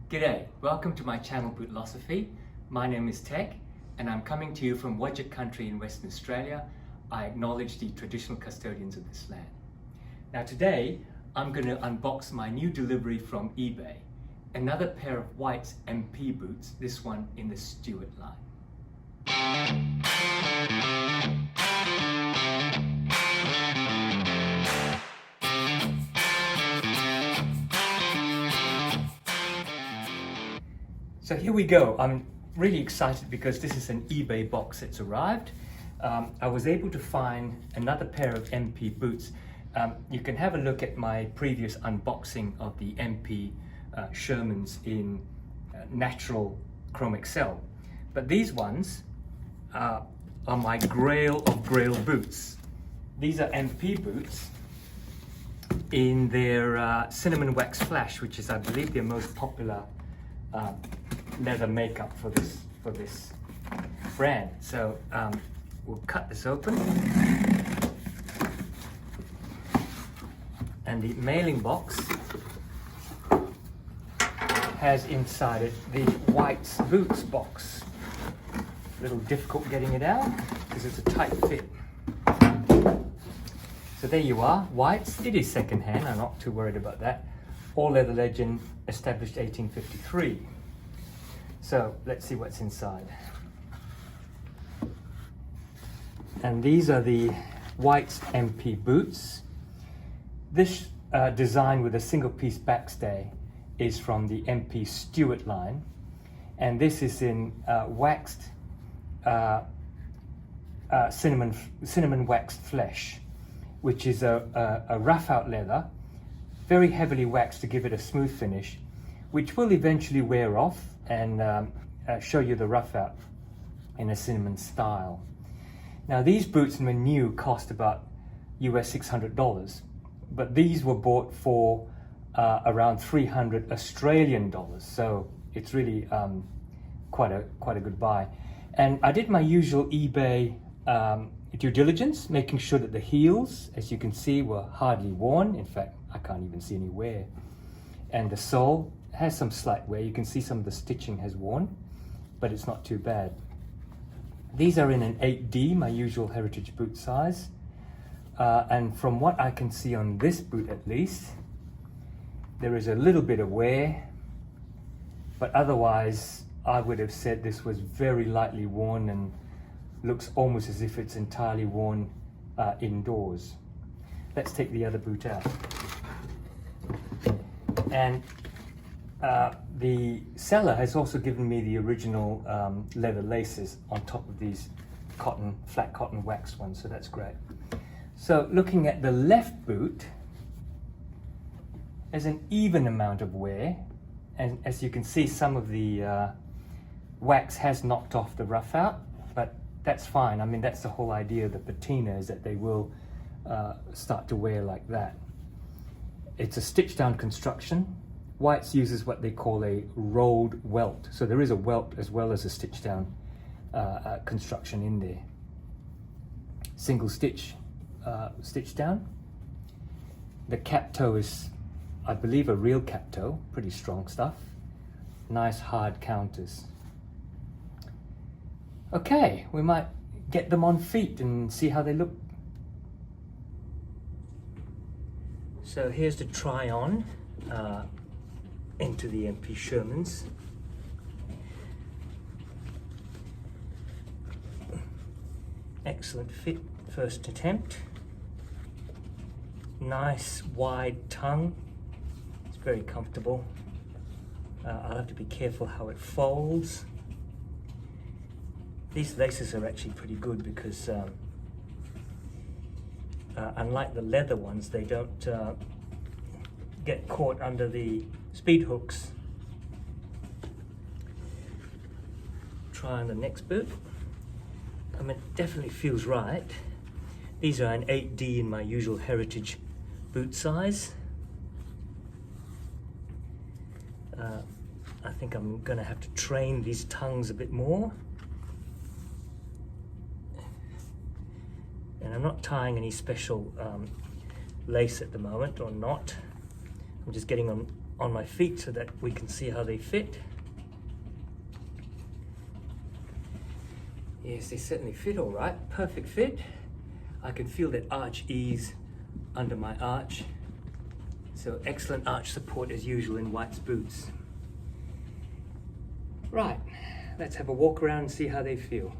G'day, welcome to my channel Bootlosophy. My name is Tech and I'm coming to you from Wajak country in Western Australia. I acknowledge the traditional custodians of this land. Now today I'm going to unbox my new delivery from eBay. Another pair of White's MP boots, this one in the Stuart line. So here we go. I'm really excited because this is an eBay box that's arrived. I was able to find another pair of MP boots. You can have a look at my previous unboxing of the MP Shermans in natural chrome excel. But these ones are my Grail of Grail Boots. These are MP boots in their cinnamon wax flash, which is, I believe, their most popular leather makeup for this brand. So we'll cut this open, and the mailing box has inside it the White's Boots box. A little difficult getting it out because it's a tight fit. So there you are, White's. It is second-hand, I'm not too worried about that. All leather legend, established 1853. So let's see what's inside. And these are the White's MP boots. This design with a single piece backstay is from the MP Stuart line, and this is in waxed cinnamon waxed flesh, which is a rough out leather, very heavily waxed to give it a smooth finish, which will eventually wear off and show you the rough out in a cinnamon style. Now these boots when new cost about US $600, but these were bought for around 300 Australian dollars, so it's really quite a good buy. And I did my usual eBay due diligence, making sure that the heels, as you can see, were hardly worn. In fact, I can't even see any wear. And the sole has some slight wear. You can see some of the stitching has worn, but it's not too bad. These are in an 8D, my usual heritage boot size. And from what I can see on this boot at least, there is a little bit of wear, but otherwise I would have said this was very lightly worn and looks almost as if it's entirely worn indoors. Let's take the other boot out. And the seller has also given me the original leather laces on top of these flat cotton wax ones, so that's great. So looking at the left boot, there's an even amount of wear, and as you can see, some of the wax has knocked off the rough out, but that's fine. I mean, that's the whole idea of the patina, is that they will start to wear like that. It's a stitch down construction. White's uses what they call a rolled welt. So there is a welt as well as a stitch down construction in there. Single stitch down. The cap toe is, I believe, a real cap toe, pretty strong stuff. Nice hard counters. Okay, we might get them on feet and see how they look. So here's the try on into the MP Shermans. Excellent fit, first attempt. Nice wide tongue. It's very comfortable. I'll have to be careful how it folds. These laces are actually pretty good because unlike the leather ones, they don't get caught under the speed hooks. Try on the next boot. I mean, it definitely feels right. These are an 8D in my usual heritage boot size. I think I'm going to have to train these tongues a bit more. And I'm not tying any special lace at the moment, or not. I'm just getting them on my feet so that we can see how they fit. Yes, they certainly fit all right. Perfect fit. I can feel that arch ease under my arch. So excellent arch support as usual in White's boots. Right, let's have a walk around and see how they feel.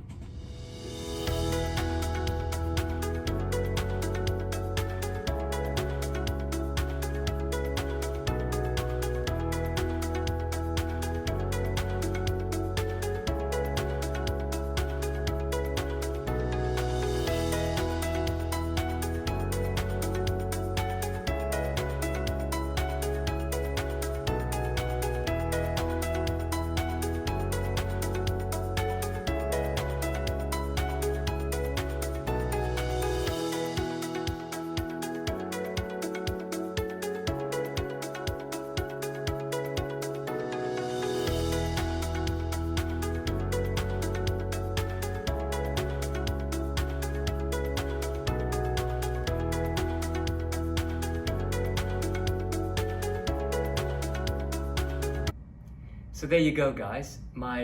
So there you go, guys, my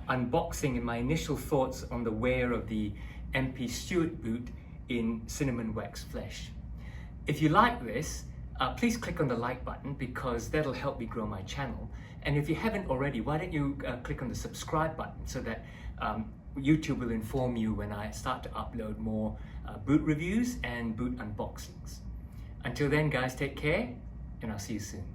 unboxing and my initial thoughts on the wear of the MP Stuart boot in cinnamon wax flesh. If you like this, please click on the like button because that'll help me grow my channel. And if you haven't already, why don't you click on the subscribe button so that YouTube will inform you when I start to upload more boot reviews and boot unboxings. Until then, guys, take care and I'll see you soon.